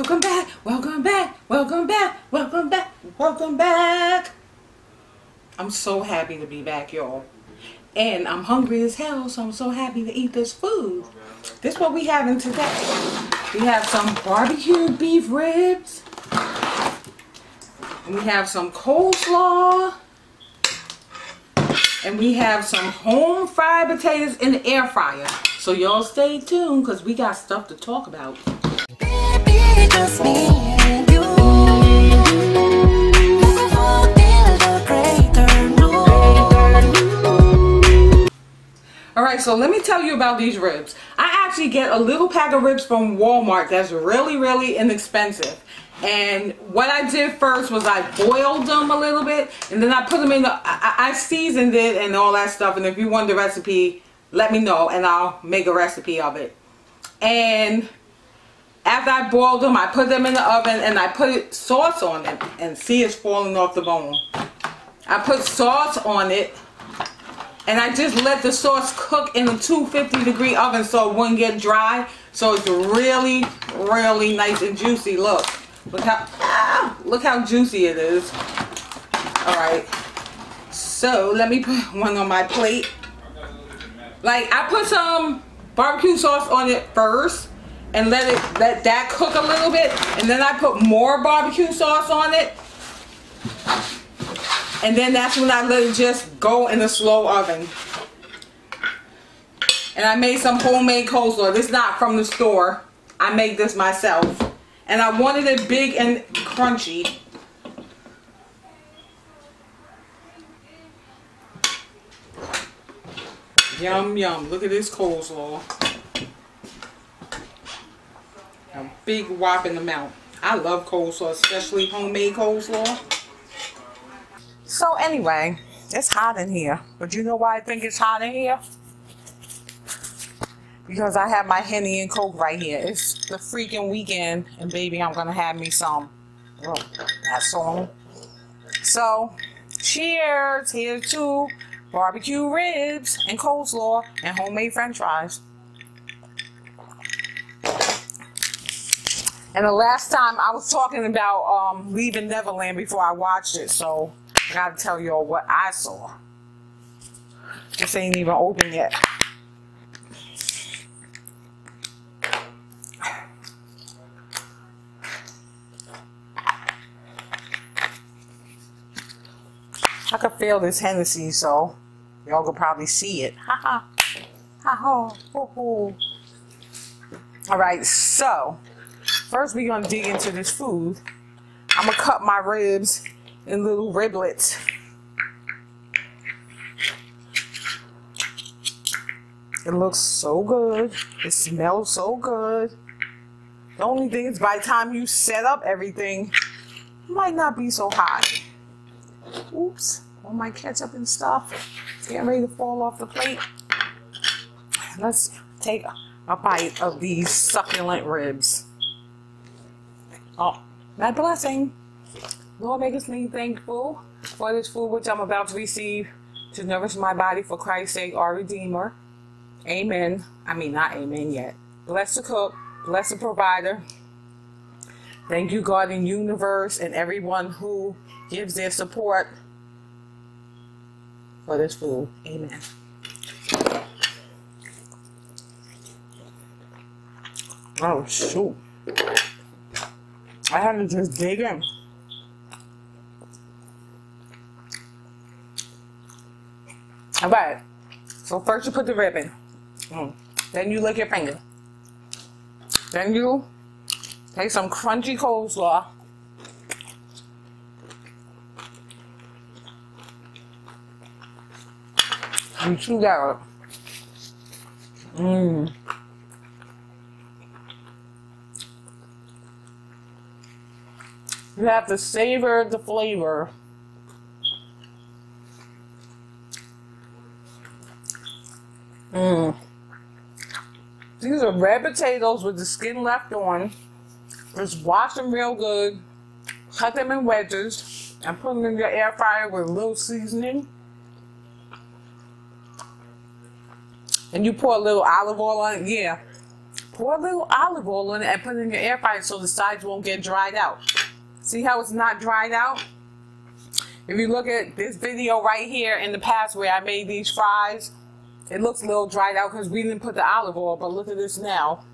Welcome back, welcome back, welcome back, welcome back, welcome back. I'm so happy to be back, y'all. And I'm hungry as hell, so I'm so happy to eat this food. This is what we having today. We have some barbecue beef ribs. And we have some coleslaw. And we have some home fried potatoes in the air fryer. So y'all stay tuned because we got stuff to talk about. Baby, just me and you. Alright, so let me tell you about these ribs. I actually get a little pack of ribs from Walmart that's really, really inexpensive. And what I did first was I boiled them a little bit, and then I put them in the, I seasoned it and all that stuff. And if you want the recipe, let me know and I'll make a recipe of it. And after I boiled them, I put them in the oven and I put sauce on it. And see, it's falling off the bone. I put sauce on it and I just let the sauce cook in a 250-degree oven so it wouldn't get dry. So it's really, really nice and juicy. Look how juicy it is. Alright, so let me put one on my plate. Like, I put some barbecue sauce on it first and let that cook a little bit, and then I put more barbecue sauce on it, and then that's when I let it just go in the slow oven. And I made some homemade coleslaw. This is not from the store. I made this myself. And I wanted it big and crunchy. Yum, yum. Look at this coleslaw. A big whopping amount. I love coleslaw, especially homemade coleslaw. So anyway, it's hot in here. But you know why I think it's hot in here? Because I have my Henny and Coke right here. It's the freaking weekend, and baby, I'm gonna have me some. Oh, that song. So, cheers! Here's to barbecue ribs and coleslaw and homemade French fries. And the last time I was talking about Leaving Neverland before I watched it, so I gotta tell y'all what I saw. This ain't even open yet. I could feel this Hennessy, so y'all could probably see it. Ha ha. Ha ha. Ho ho. Alright, so first we're gonna dig into this food. I'm gonna cut my ribs in little riblets. It looks so good. It smells so good. The only thing is by the time you set up everything, it might not be so hot. Oops, all my ketchup and stuff. It's getting ready to fall off the plate. Let's take a bite of these succulent ribs. Oh, my blessing. Lord, make us me thankful for this food which I'm about to receive to nourish my body for Christ's sake, our Redeemer. Amen. I mean, not amen yet. Bless the cook. Bless the provider. Thank you, God and universe, and everyone who gives their support for this food. Amen. Oh, shoot. I had to just dig in. Alright. So first you put the rib in. Then you lick your finger. Then you take some crunchy coleslaw. You chew that up. You have to savor the flavor. These are red potatoes with the skin left on. Just wash them real good. Cut them in wedges. And put them in your air fryer with a little seasoning. And you pour a little olive oil on it. Yeah. pour a little olive oil in it and put it in your air fryer so the sides won't get dried out. See how it's not dried out? If you look at this video right here in the past where I made these fries, it looks a little dried out because we didn't put the olive oil, but look at this now.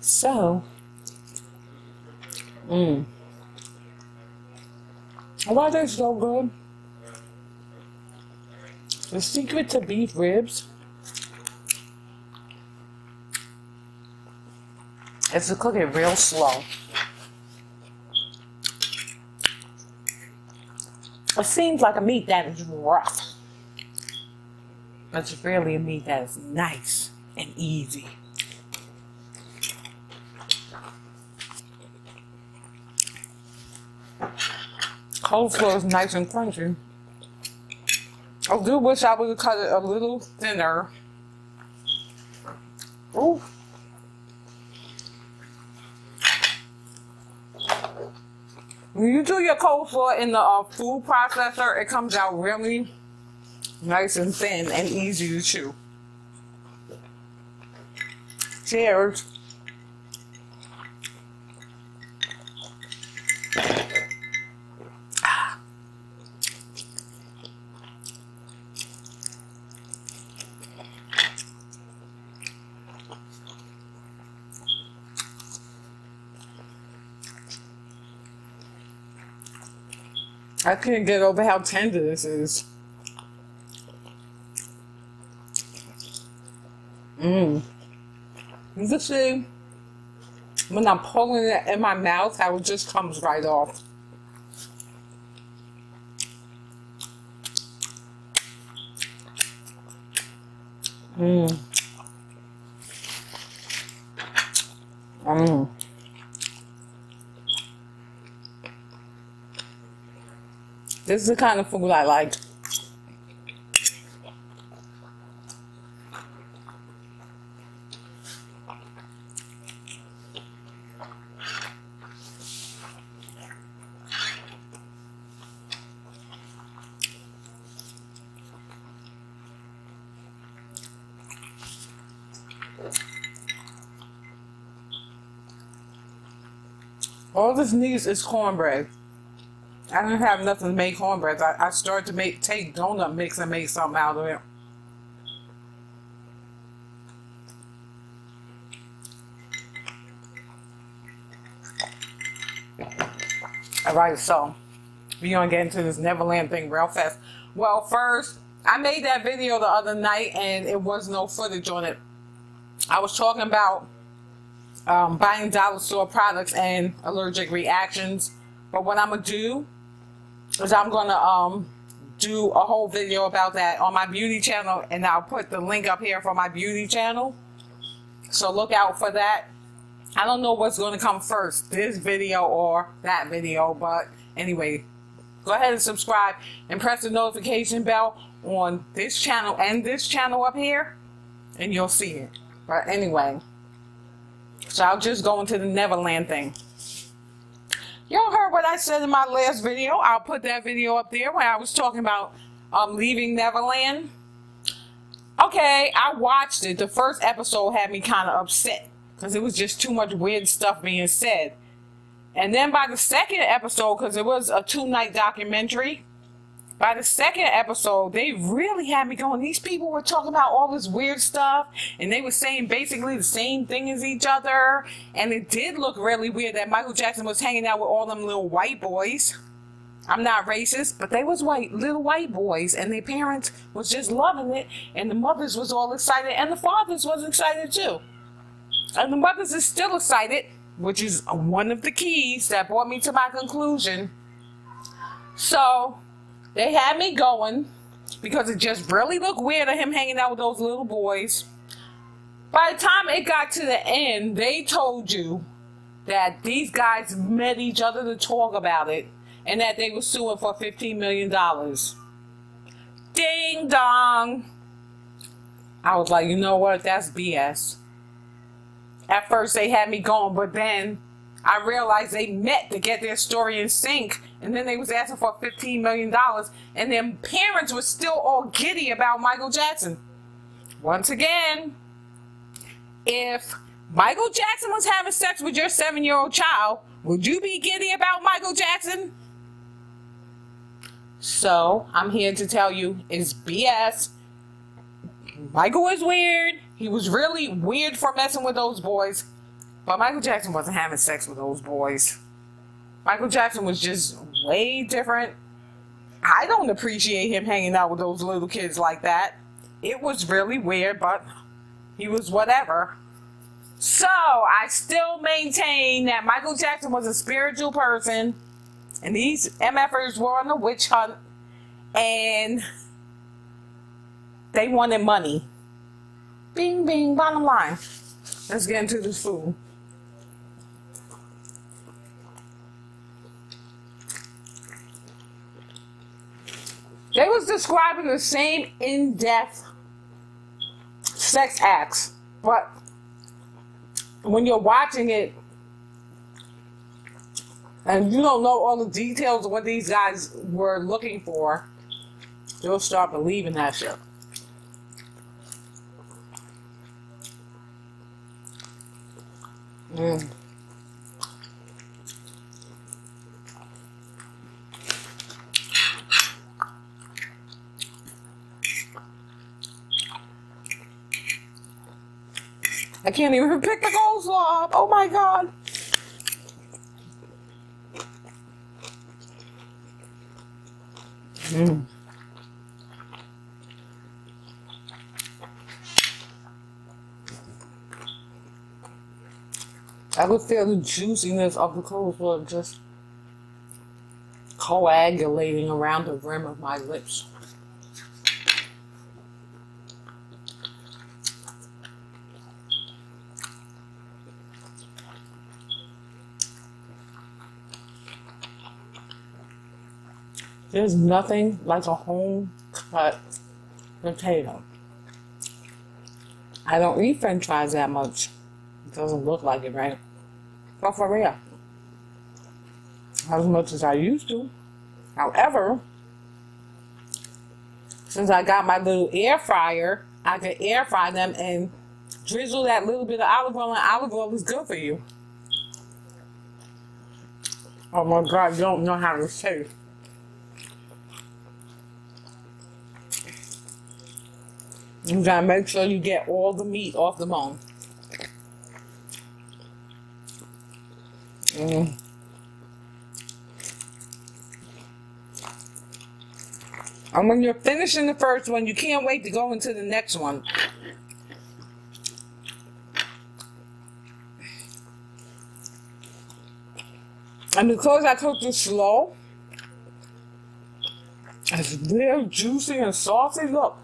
So, why are they so good? The secret to beef ribs is to cook it real slow. It seems like a meat that is rough. It's really a meat that is nice and easy. Coleslaw is nice and crunchy. I do wish I would have cut it a little thinner. Ooh. When you do your coleslaw in the food processor, it comes out really nice and thin and easy to chew. Cheers. I can't get over how tender this is. You can see when I'm pulling it in my mouth how it just comes right off. This is the kind of food I like. All this needs is cornbread. I didn't have nothing to make cornbread. I started to take donut mix and make something out of it. Alright, so we're gonna get into this Neverland thing real fast. Well, first, I made that video the other night and it was no footage on it. I was talking about buying dollar store products and allergic reactions. But what I'm gonna do is I'm gonna do a whole video about that on my beauty channel, and I'll put the link up here for my beauty channel. So look out for that. I don't know what's gonna come first, this video or that video, but anyway, go ahead and subscribe and press the notification bell on this channel and this channel up here, and you'll see it. But anyway, so I'll just go into the Neverland thing. Y'all heard what I said in my last video. I'll put that video up there where I was talking about leaving Neverland. Okay, I watched it. The first episode had me kind of upset because it was just too much weird stuff being said. And then by the second episode, because it was a 2-night documentary, by the second episode, they really had me going. These people were talking about all this weird stuff, and they were saying basically the same thing as each other. And it did look really weird that Michael Jackson was hanging out with all them little white boys. I'm not racist, but they was little white boys, and their parents was just loving it, and the mothers was all excited, and the fathers was excited too. And the mothers is still excited, which is one of the keys that brought me to my conclusion. So they had me going because it just really looked weird of him hanging out with those little boys. By the time it got to the end, they told you that these guys met each other to talk about it and that they were suing for $15 million. Ding dong. I was like, you know what? That's BS. At first they had me going, but then I realized they met to get their story in sync, and then they was asking for $15 million, and their parents were still all giddy about Michael Jackson. once again, if Michael Jackson was having sex with your 7-year-old child, would you be giddy about Michael Jackson? So, I'm here to tell you, it's BS. Michael is weird. He was really weird for messing with those boys. But Michael Jackson wasn't having sex with those boys. Michael Jackson was just way different. I don't appreciate him hanging out with those little kids like that. It was really weird, but he was whatever. So, I still maintain that Michael Jackson was a spiritual person, and these MFers were on a witch hunt, and they wanted money. Bing, bing, bottom line. Let's get into this food. They was describing the same in-depth sex acts, but when you're watching it and you don't know all the details of what these guys were looking for, you'll start believing that shit. I can't even pick the coleslaw up. Oh my god. I could feel the juiciness of the coleslaw just coagulating around the rim of my lips. There's nothing like a home-cut potato. I don't eat French fries that much. It doesn't look like it, right? But for real. Not as much as I used to. However, since I got my little air fryer, I can air fry them and drizzle that little bit of olive oil, and olive oil is good for you. Oh my god, you don't know how to taste. You gotta make sure you get all the meat off the bone. And when you're finishing the first one, you can't wait to go into the next one. And because I cooked it slow, it's real juicy and salty. Look.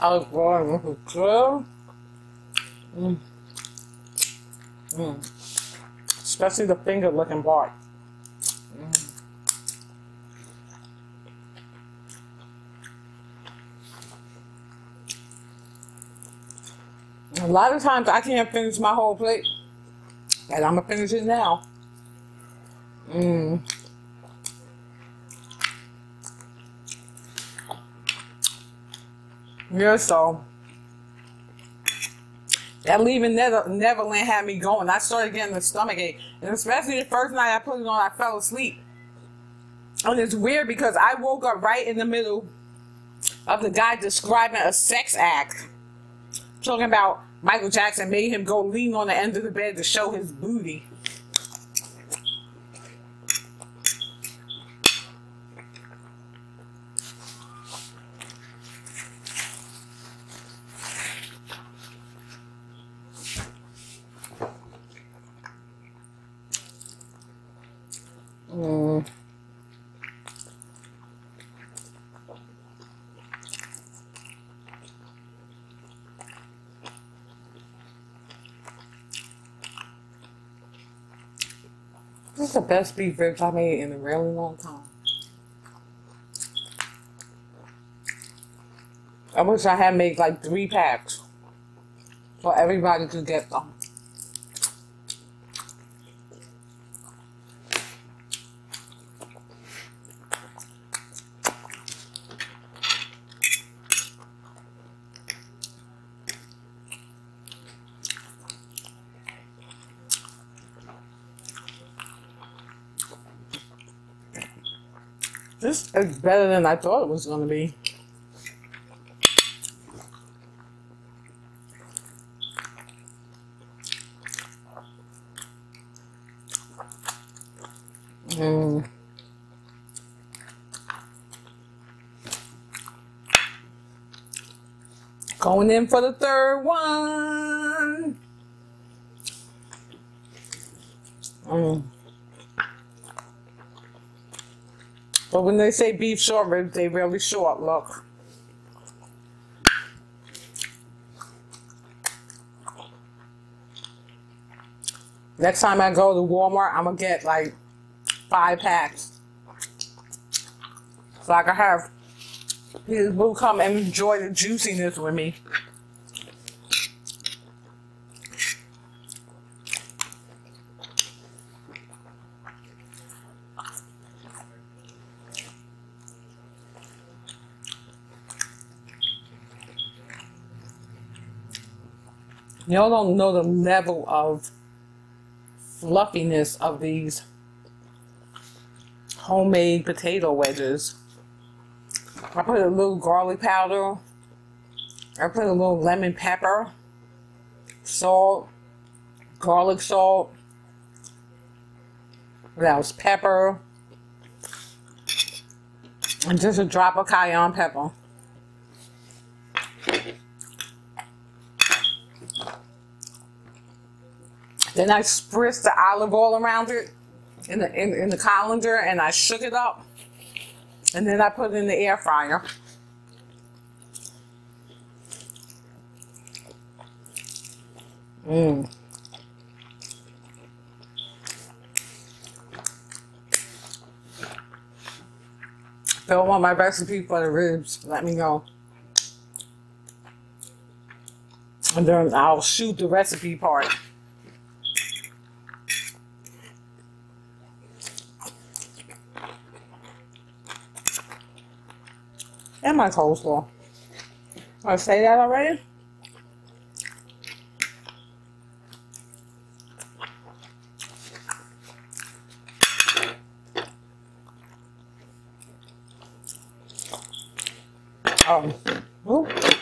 I was going with the grill. Especially the finger looking part. A lot of times I can't finish my whole plate. And I'm gonna finish it now. Yeah, so that leaving Neverland had me going. I started getting a stomach ache. And especially the first night I put it on, I fell asleep. And it's weird because I woke up right in the middle of the guy describing a sex act. Talking about Michael Jackson made him go lean on the end of the bed to show his booty. Mm. This is the best beef ribs I made in a really long time. I wish I had made like 3 packs so everybody could get them. This is better than I thought it was going to be. Mm. Going in for the third one. But when they say beef short ribs, they really short, look. Next time I go to Walmart, I'm going to get like 5 packs. So I can have people come and enjoy the juiciness with me. Y'all don't know the level of fluffiness of these homemade potato wedges. I put a little garlic powder. I put a little lemon pepper, salt, garlic salt. What else? Pepper. And just a drop of cayenne pepper. Then I spritzed the olive oil around it in the colander, and I shook it up. And then I put it in the air fryer. If you want my recipe for the ribs, let me know. And then I'll shoot the recipe part. And my coleslaw. Did I say that already?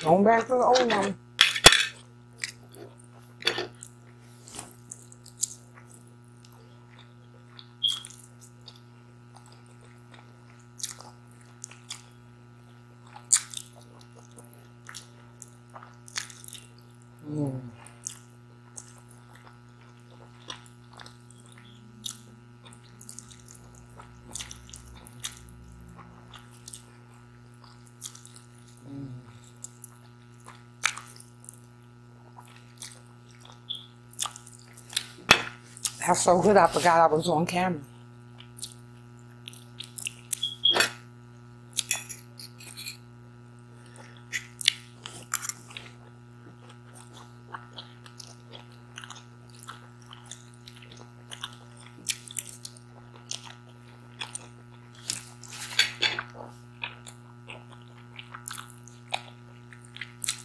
Going back to the old one. That's so good, I forgot I was on camera.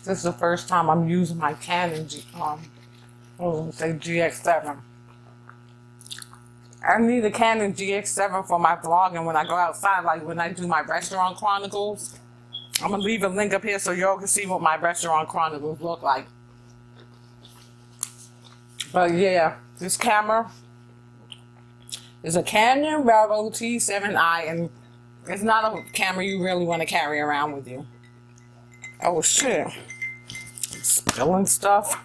This is the first time I'm using my Canon GX7. I need a Canon GX7 for my vlogging when I go outside, like when I do my restaurant chronicles. I'm going to leave a link up here so y'all can see what my restaurant chronicles look like. But yeah, this camera is a Canon Rebel T7i, and it's not a camera you really want to carry around with you. Oh shit. Spilling stuff.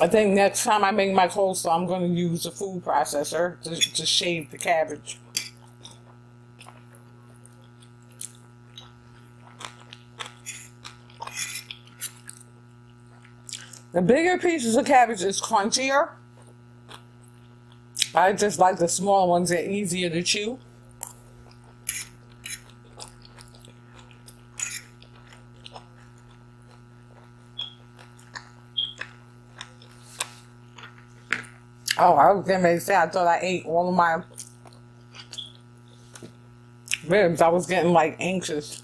I think next time I make my coleslaw, I'm going to use a food processor to shave the cabbage. The bigger pieces of cabbage is crunchier. I just like the small ones, they're easier to chew. Oh, I was getting ready to say, I thought I ate all of my ribs. I was getting like anxious.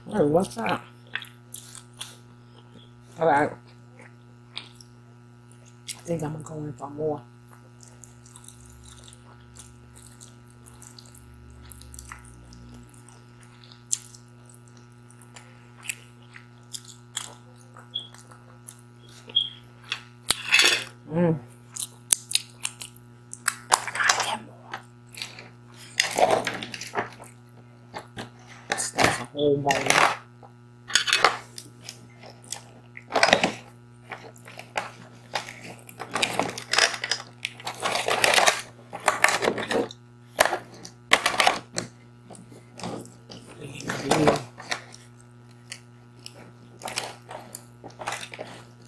Wait, what's that? Alright. I think I'm gonna go in for more. Mmm. That's a whole bite.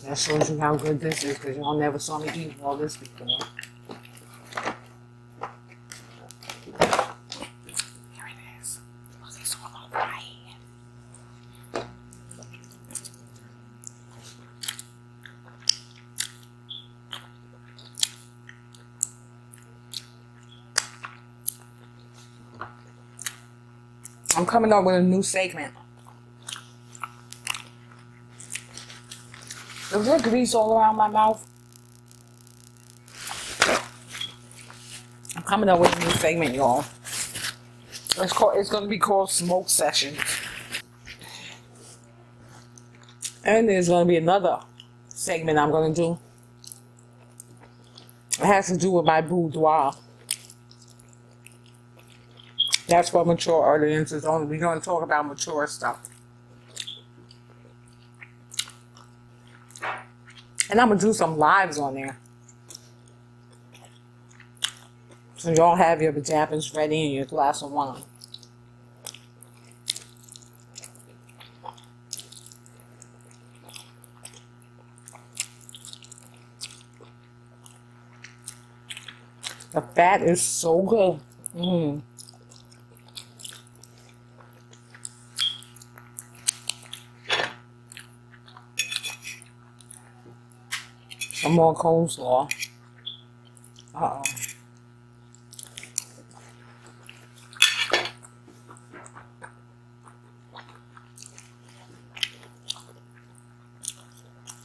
That shows you how good this is, because y'all never saw me eat all this before. Here it is. Look, it's all over my hand. I'm coming up with a new segment. Is there grease all around my mouth? I'm coming up with a new segment, y'all. It's going to be called Smoke Session. And there's going to be another segment I'm going to do. It has to do with my boudoir. That's for mature audiences only. We're going to talk about mature stuff. And I'm going to do some lives on there. So y'all have your pajamas ready and your glass of wine. The fat is so good. Mmm. Some more coleslaw. Uh-oh.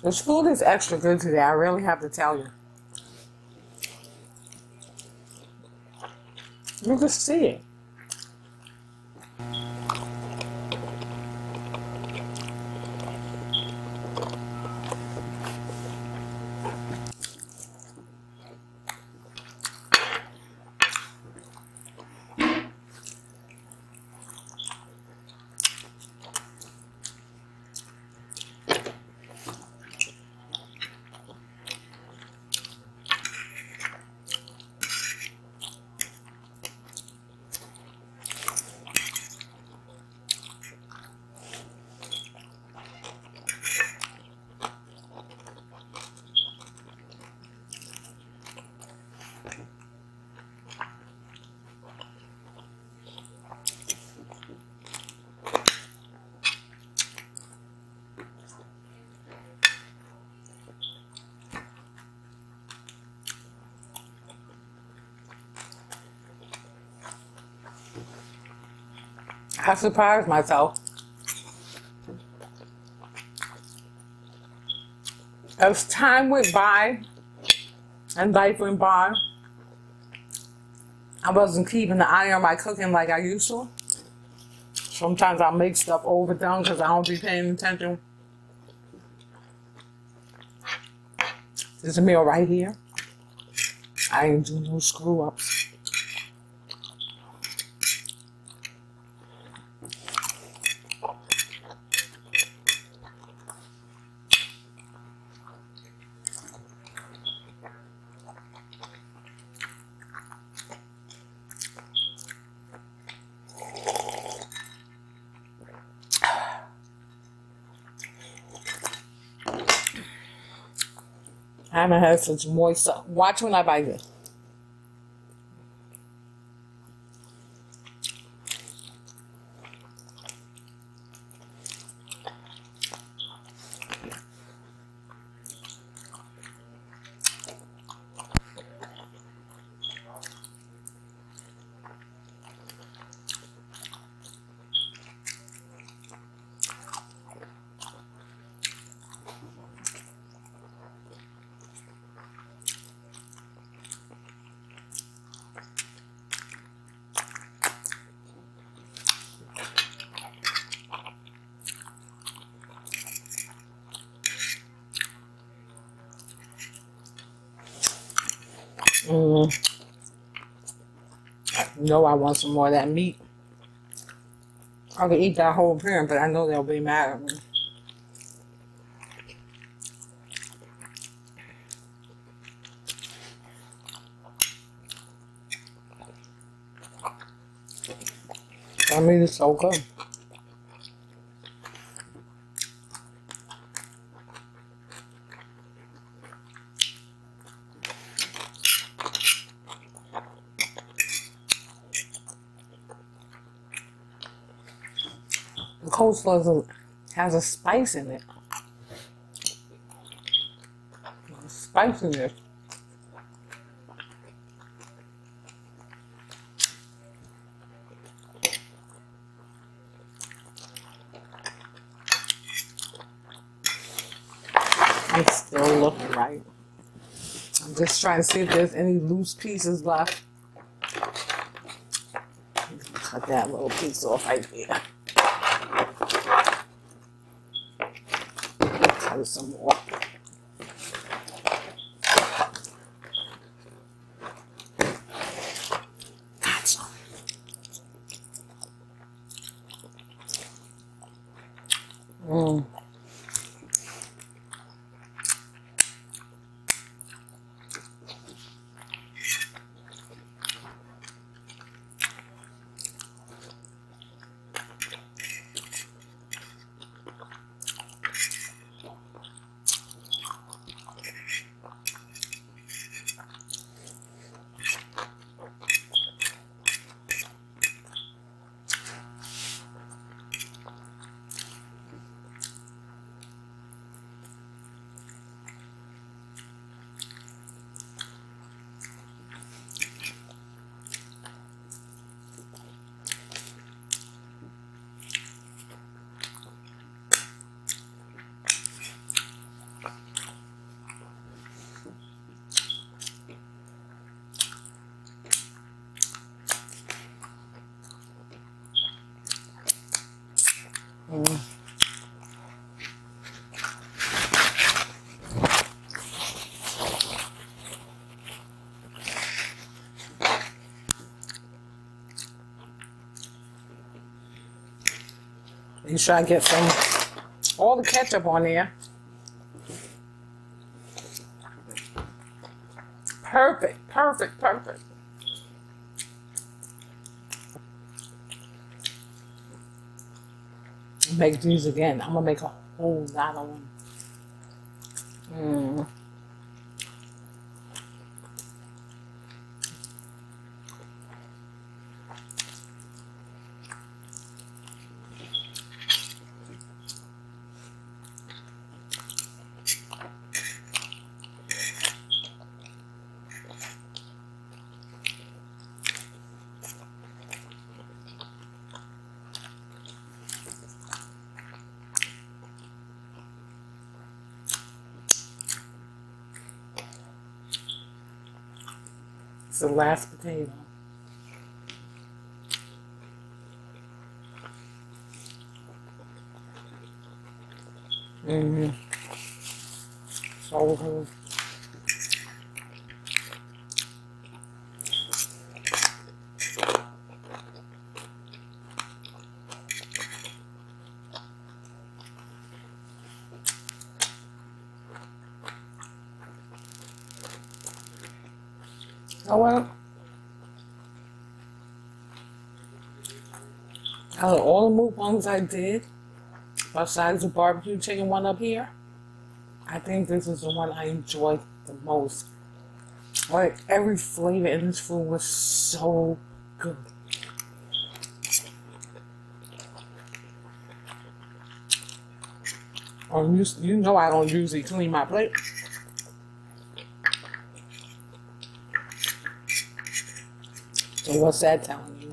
This food is extra good today, I really have to tell you. You can see it. I surprised myself. As time went by and life went by, I wasn't keeping the eye on my cooking like I used to. Sometimes I make stuff overdone because I don't be paying attention. There's a meal right here. I ain't do no screw ups. I haven't had such moist stuff. Watch when I bite this. You know I want some more of that meat. I could eat that whole pan, but I know they'll be mad at me. That meat is so good. The coleslaw has a spice in it. Spiciness. It's still looking right. I'm just trying to see if there's any loose pieces left. Cut that little piece off right there. Cut some more. Gotcha. Make sure I get all the ketchup on there. Perfect, perfect, perfect. Make these again. I'm gonna make a whole lot of them. It's the last potato. So good. Oh well. Out of all the mukbangs I did, besides the barbecue chicken one up here, I think this is the one I enjoyed the most. Like, every flavor in this food was so good. You know I don't usually clean my plate. So what's that telling you?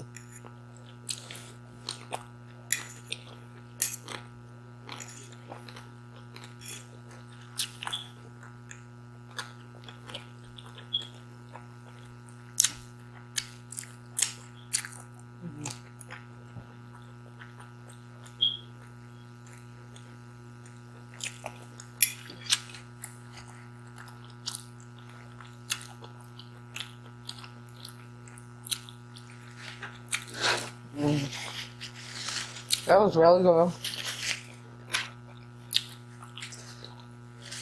That was really good.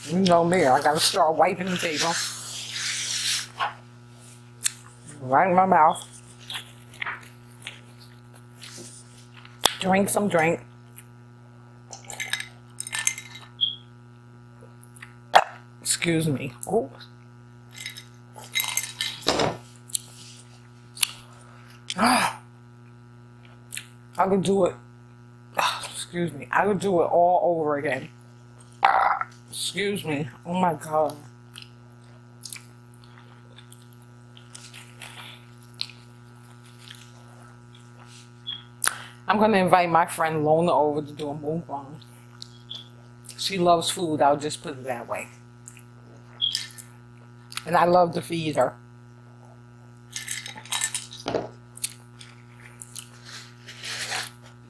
You know me, I gotta start wiping the table. Right in my mouth. Drink some drink. Excuse me. Oh. I could do it. Excuse me. I could do it all over again. Excuse me. Oh my God. I'm going to invite my friend Lona over to do a mukbang. She loves food. I'll just put it that way. And I love to feed her.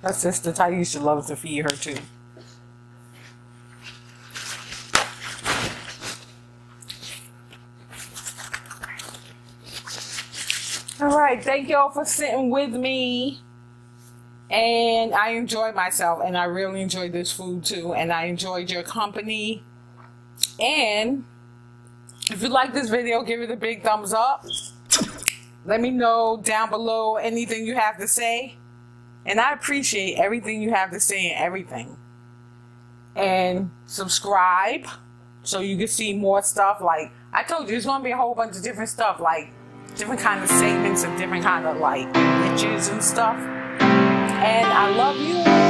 My sister Taisha loves to feed her too. Alright, thank y'all for sitting with me. And I enjoyed myself, and I really enjoyed this food too. And I enjoyed your company. And if you like this video, give it a big thumbs up. Let me know down below anything you have to say. And I appreciate everything you have to say and everything. And subscribe so you can see more stuff. Like I told you, there's going to be a whole bunch of different stuff. Like different kind of segments and different kind of like niches and stuff. And I love you.